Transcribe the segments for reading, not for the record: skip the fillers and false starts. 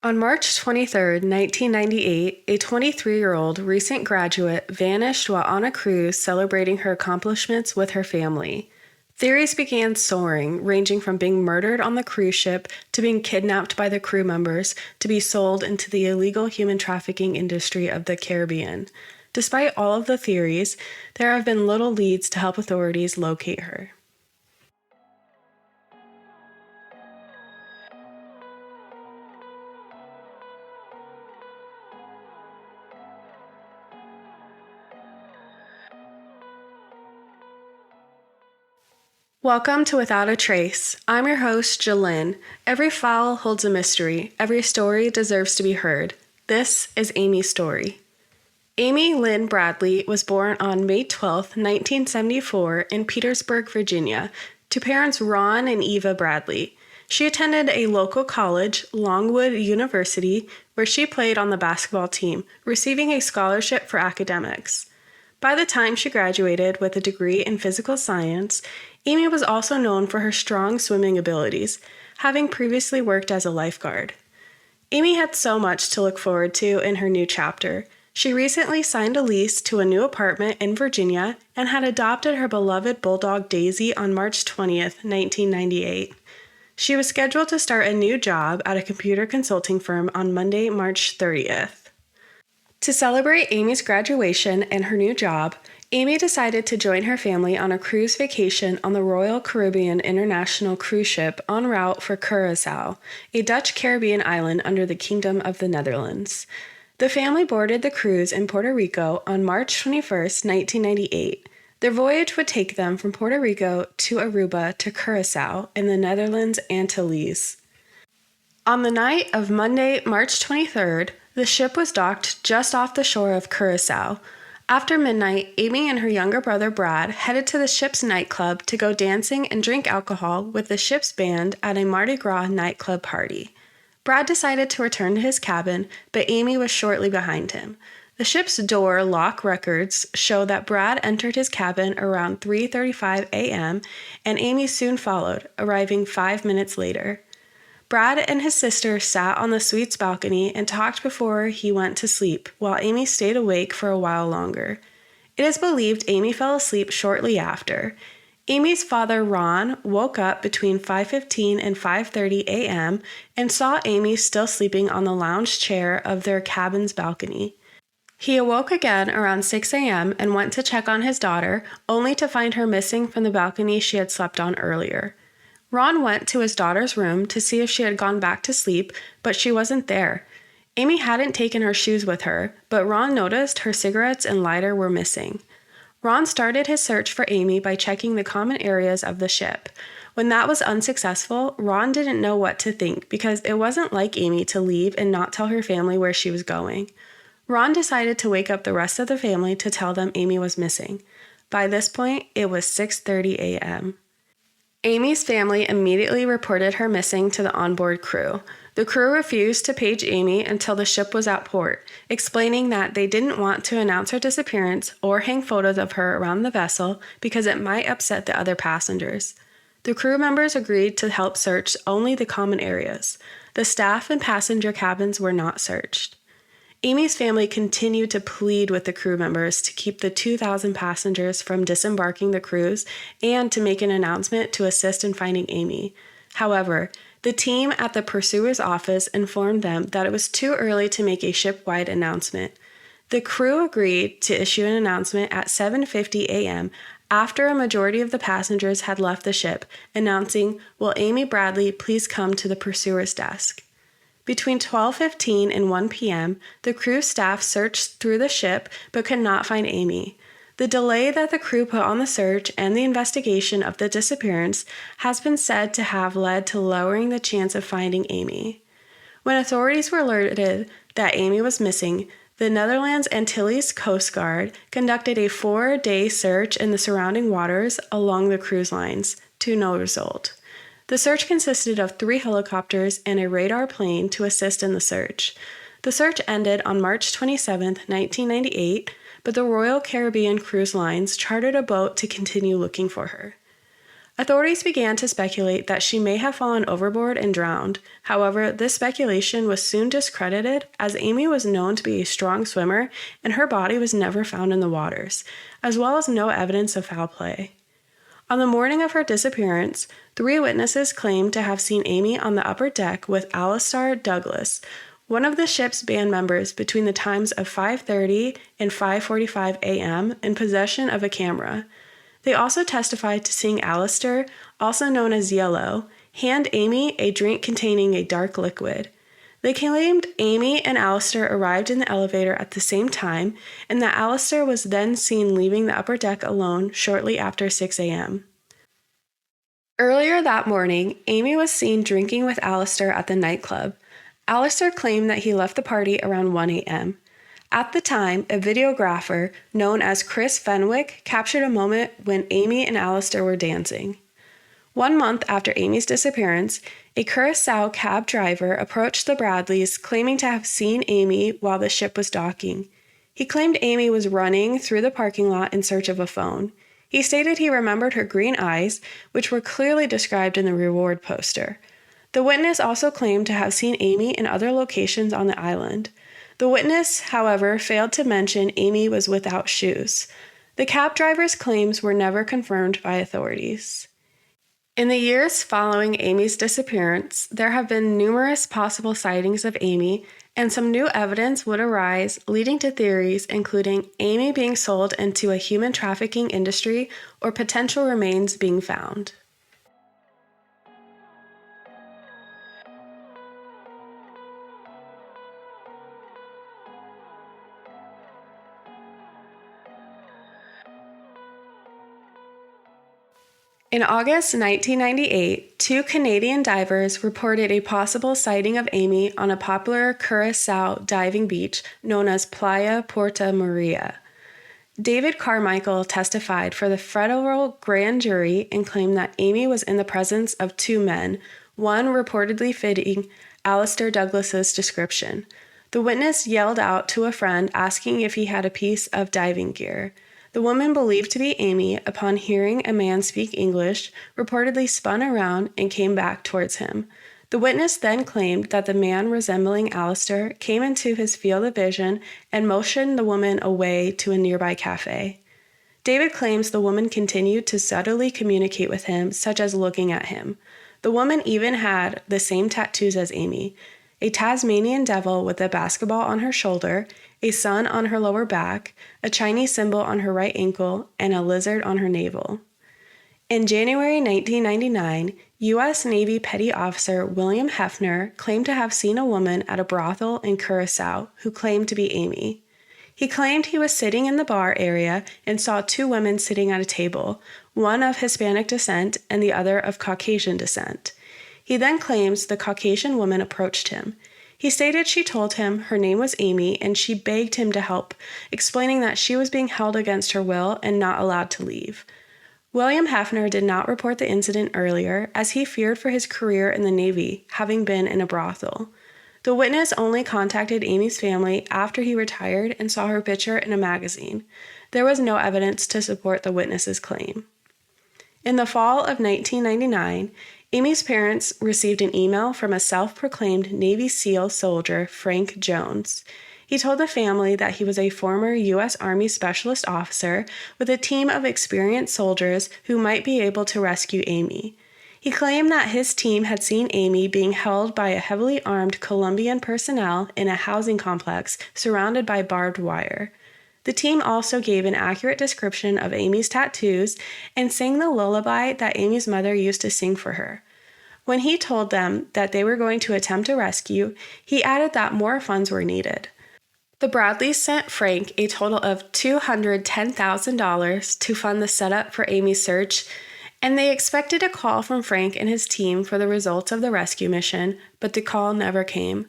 On March 23, 1998, a 23-year-old recent graduate vanished while on a cruise celebrating her accomplishments with her family. Theories began soaring, ranging from being murdered on the cruise ship to being kidnapped by the crew members to be sold into the illegal human trafficking industry of the Caribbean. Despite all of the theories, there have been little leads to help authorities locate her. Welcome to Without a Trace. I'm your host, Lynn. Every file holds a mystery. Every story deserves to be heard. This is Amy's story. Amy Lynn Bradley was born on May 12, 1974, in Petersburg, Virginia, to parents Ron and Eva Bradley. She attended a local college, Longwood University, where she played on the basketball team, receiving a scholarship for academics. By the time she graduated with a degree in physical science, Amy was also known for her strong swimming abilities, having previously worked as a lifeguard. Amy had so much to look forward to in her new chapter. She recently signed a lease to a new apartment in Virginia and had adopted her beloved bulldog Daisy on March 20th, 1998. She was scheduled to start a new job at a computer consulting firm on Monday, March 30th. To celebrate Amy's graduation and her new job, Amy decided to join her family on a cruise vacation on the Royal Caribbean International cruise ship en route for Curaçao, a Dutch Caribbean island under the Kingdom of the Netherlands. The family boarded the cruise in Puerto Rico on March 21, 1998. Their voyage would take them from Puerto Rico to Aruba to Curaçao in the Netherlands Antilles. On the night of Monday, March 23rd, the ship was docked just off the shore of Curaçao. After midnight, Amy and her younger brother Brad headed to the ship's nightclub to go dancing and drink alcohol with the ship's band at a Mardi Gras nightclub party. Brad decided to return to his cabin, but Amy was shortly behind him. The ship's door lock records show that Brad entered his cabin around 3:35 a.m., and Amy soon followed, arriving 5 minutes later. Brad and his sister sat on the suite's balcony and talked before he went to sleep, while Amy stayed awake for a while longer. It is believed Amy fell asleep shortly after. Amy's father, Ron, woke up between 5:15 and 5:30 a.m. and saw Amy still sleeping on the lounge chair of their cabin's balcony. He awoke again around 6 a.m. and went to check on his daughter, only to find her missing from the balcony she had slept on earlier. Ron went to his daughter's room to see if she had gone back to sleep, but she wasn't there. Amy hadn't taken her shoes with her, but Ron noticed her cigarettes and lighter were missing. Ron started his search for Amy by checking the common areas of the ship. When that was unsuccessful, Ron didn't know what to think because it wasn't like Amy to leave and not tell her family where she was going. Ron decided to wake up the rest of the family to tell them Amy was missing. By this point, it was 6:30 a.m. Amy's family immediately reported her missing to the onboard crew. The crew refused to page Amy until the ship was at port, explaining that they didn't want to announce her disappearance or hang photos of her around the vessel because it might upset the other passengers. The crew members agreed to help search only the common areas. The staff and passenger cabins were not searched. Amy's family continued to plead with the crew members to keep the 2,000 passengers from disembarking the cruise and to make an announcement to assist in finding Amy. However, the team at the pursuer's office informed them that it was too early to make a ship-wide announcement. The crew agreed to issue an announcement at 7:50 a.m. after a majority of the passengers had left the ship, announcing, "Will Amy Bradley please come to the pursuer's desk?" Between 12:15 and 1 p.m., the crew staff searched through the ship but could not find Amy. The delay that the crew put on the search and the investigation of the disappearance has been said to have led to lowering the chance of finding Amy. When authorities were alerted that Amy was missing, the Netherlands Antilles Coast Guard conducted a 4-day search in the surrounding waters along the cruise lines, to no result. The search consisted of 3 helicopters and a radar plane to assist in the search. The search ended on March 27, 1998, but the Royal Caribbean Cruise Lines chartered a boat to continue looking for her. Authorities began to speculate that she may have fallen overboard and drowned. However, this speculation was soon discredited as Amy was known to be a strong swimmer and her body was never found in the waters, as well as no evidence of foul play. On the morning of her disappearance, 3 witnesses claimed to have seen Amy on the upper deck with Alistair Douglas, one of the ship's band members, between the times of 5:30 and 5:45 a.m. in possession of a camera. They also testified to seeing Alistair, also known as Yellow, hand Amy a drink containing a dark liquid. They claimed Amy and Alistair arrived in the elevator at the same time and that Alistair was then seen leaving the upper deck alone shortly after 6 a.m. Earlier that morning, Amy was seen drinking with Alistair at the nightclub. Alistair claimed that he left the party around 1 a.m. At the time, a videographer known as Chris Fenwick captured a moment when Amy and Alistair were dancing. 1 month after Amy's disappearance, a Curacao cab driver approached the Bradleys claiming to have seen Amy while the ship was docking. He claimed Amy was running through the parking lot in search of a phone. He stated he remembered her green eyes, which were clearly described in the reward poster. The witness also claimed to have seen Amy in other locations on the island. The witness, however, failed to mention Amy was without shoes. The cab driver's claims were never confirmed by authorities. In the years following Amy's disappearance, there have been numerous possible sightings of Amy, and some new evidence would arise, leading to theories including Amy being sold into a human trafficking industry or potential remains being found. In August 1998, 2 Canadian divers reported a possible sighting of Amy on a popular Curacao diving beach known as Playa Porta Maria. David Carmichael testified for the federal grand jury and claimed that Amy was in the presence of 2 men, one reportedly fitting Alistair Douglas's description. The witness yelled out to a friend asking if he had a piece of diving gear. The woman believed to be Amy, upon hearing a man speak English, reportedly spun around and came back towards him. The witness then claimed that the man resembling Alistair came into his field of vision and motioned the woman away to a nearby cafe. David claims the woman continued to subtly communicate with him, such as looking at him. The woman even had the same tattoos as Amy: a Tasmanian devil with a basketball on her shoulder, a sun on her lower back, a Chinese symbol on her right ankle, and a lizard on her navel. In January 1999, U.S. Navy Petty Officer William Hefner claimed to have seen a woman at a brothel in Curacao who claimed to be Amy. He claimed he was sitting in the bar area and saw 2 women sitting at a table, one of Hispanic descent and the other of Caucasian descent. He then claims the Caucasian woman approached him. He stated she told him her name was Amy and she begged him to help, explaining that she was being held against her will and not allowed to leave. William Hefner did not report the incident earlier as he feared for his career in the Navy, having been in a brothel. The witness only contacted Amy's family after he retired and saw her picture in a magazine. There was no evidence to support the witness's claim. In the fall of 1999, Amy's parents received an email from a self-proclaimed Navy SEAL soldier, Frank Jones. He told the family that he was a former U.S. Army Specialist Officer with a team of experienced soldiers who might be able to rescue Amy. He claimed that his team had seen Amy being held by a heavily armed Colombian personnel in a housing complex surrounded by barbed wire. The team also gave an accurate description of Amy's tattoos and sang the lullaby that Amy's mother used to sing for her. When he told them that they were going to attempt a rescue, he added that more funds were needed. The Bradleys sent Frank a total of $210,000 to fund the setup for Amy's search, and they expected a call from Frank and his team for the results of the rescue mission, but the call never came.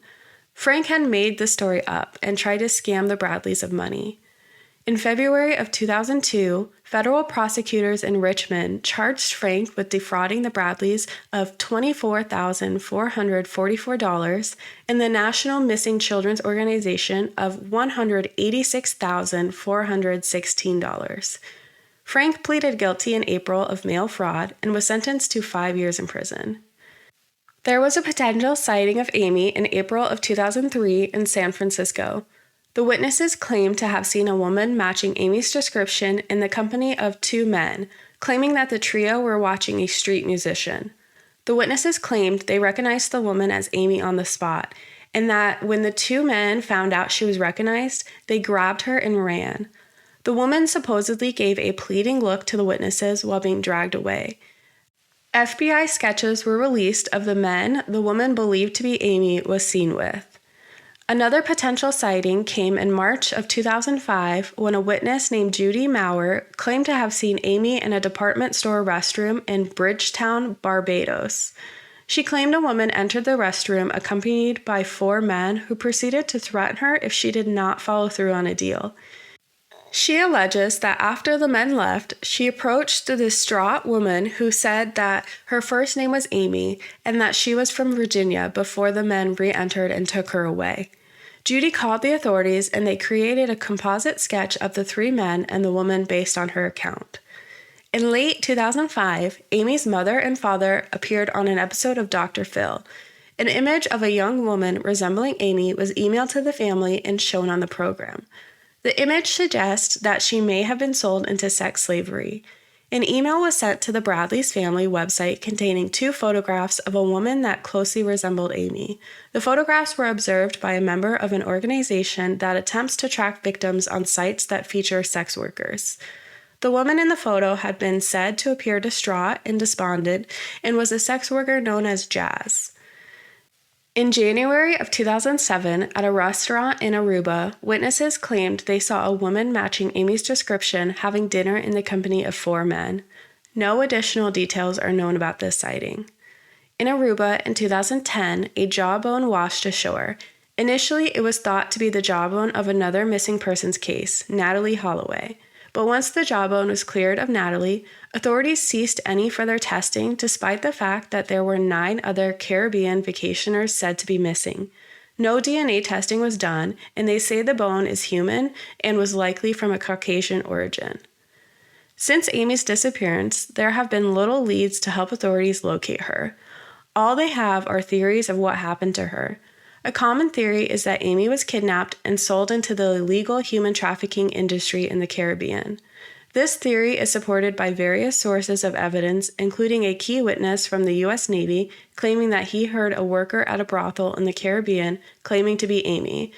Frank had made the story up and tried to scam the Bradleys of money. In February of 2002, federal prosecutors in Richmond charged Frank with defrauding the Bradleys of $24,444 and the National Missing Children's Organization of $186,416. Frank pleaded guilty in April of mail fraud and was sentenced to 5 years in prison. There was a potential sighting of Amy in April of 2003 in San Francisco. The witnesses claimed to have seen a woman matching Amy's description in the company of 2 men, claiming that the trio were watching a street musician. The witnesses claimed they recognized the woman as Amy on the spot, and that when the 2 men found out she was recognized, they grabbed her and ran. The woman supposedly gave a pleading look to the witnesses while being dragged away. FBI sketches were released of the men the woman believed to be Amy was seen with. Another potential sighting came in March of 2005 when a witness named Judy Maurer claimed to have seen Amy in a department store restroom in Bridgetown, Barbados. She claimed a woman entered the restroom accompanied by 4 men who proceeded to threaten her if she did not follow through on a deal. She alleges that after the men left, she approached the distraught woman who said that her first name was Amy and that she was from Virginia before the men re-entered and took her away. Judy called the authorities and they created a composite sketch of the 3 men and the woman based on her account. In late 2005, Amy's mother and father appeared on an episode of Dr. Phil. An image of a young woman resembling Amy was emailed to the family and shown on the program. The image suggests that she may have been sold into sex slavery. An email was sent to the Bradley's family website containing 2 photographs of a woman that closely resembled Amy. The photographs were observed by a member of an organization that attempts to track victims on sites that feature sex workers. The woman in the photo had been said to appear distraught and despondent and was a sex worker known as Jazz. In January of 2007, at a restaurant in Aruba, witnesses claimed they saw a woman matching Amy's description having dinner in the company of 4 men. No additional details are known about this sighting. In Aruba, in 2010, a jawbone washed ashore. Initially, it was thought to be the jawbone of another missing persons case, Natalie Holloway. But once the jawbone was cleared of Natalie, authorities ceased any further testing despite the fact that there were 9 other Caribbean vacationers said to be missing. No DNA testing was done, and they say the bone is human and was likely from a Caucasian origin. Since Amy's disappearance, there have been little leads to help authorities locate her. All they have are theories of what happened to her. A common theory is that Amy was kidnapped and sold into the illegal human trafficking industry in the Caribbean. This theory is supported by various sources of evidence, including a key witness from the U.S. Navy claiming that he heard a worker at a brothel in the Caribbean claiming to be Amy,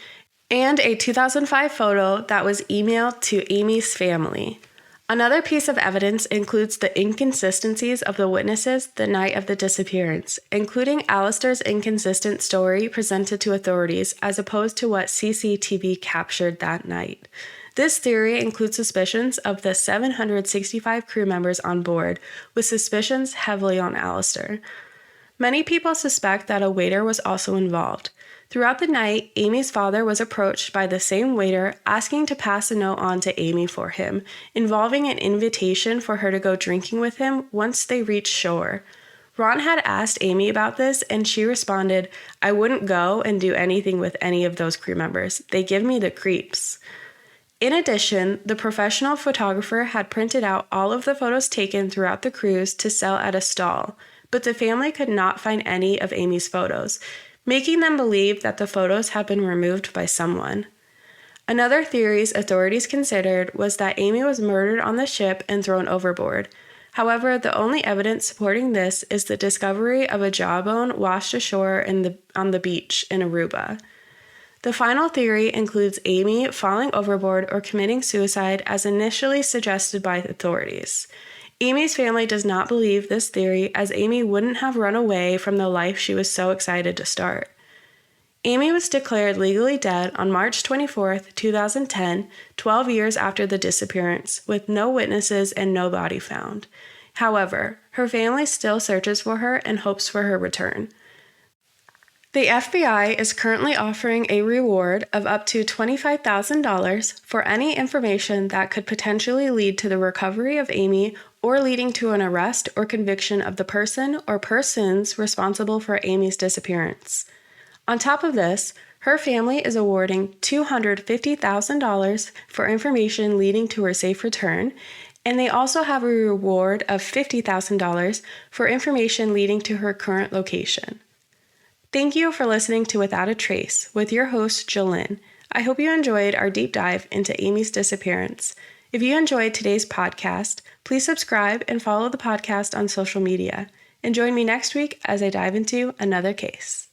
and a 2005 photo that was emailed to Amy's family. Another piece of evidence includes the inconsistencies of the witnesses the night of the disappearance, including Alistair's inconsistent story presented to authorities as opposed to what CCTV captured that night. This theory includes suspicions of the 765 crew members on board, with suspicions heavily on Alistair. Many people suspect that a waiter was also involved. Throughout the night, Amy's father was approached by the same waiter asking to pass a note on to Amy for him, involving an invitation for her to go drinking with him once they reached shore. Ron had asked Amy about this, and she responded, "I wouldn't go and do anything with any of those crew members. They give me the creeps." In addition, the professional photographer had printed out all of the photos taken throughout the cruise to sell at a stall, but the family could not find any of Amy's photos, making them believe that the photos had been removed by someone. Another theory authorities considered was that Amy was murdered on the ship and thrown overboard. However, the only evidence supporting this is the discovery of a jawbone washed ashore on the beach in Aruba. The final theory includes Amy falling overboard or committing suicide as initially suggested by authorities. Amy's family does not believe this theory, as Amy wouldn't have run away from the life she was so excited to start. Amy was declared legally dead on March 24, 2010, 12 years after the disappearance, with no witnesses and no body found. However, her family still searches for her and hopes for her return. The FBI is currently offering a reward of up to $25,000 for any information that could potentially lead to the recovery of Amy or leading to an arrest or conviction of the person or persons responsible for Amy's disappearance. On top of this, her family is awarding $250,000 for information leading to her safe return And they also have a reward of $50,000 for information leading to her current location. Thank you for listening to Without a Trace with your host, Lynn. I hope you enjoyed our deep dive into Amy's disappearance. If you enjoyed today's podcast, please subscribe and follow the podcast on social media. And join me next week as I dive into another case.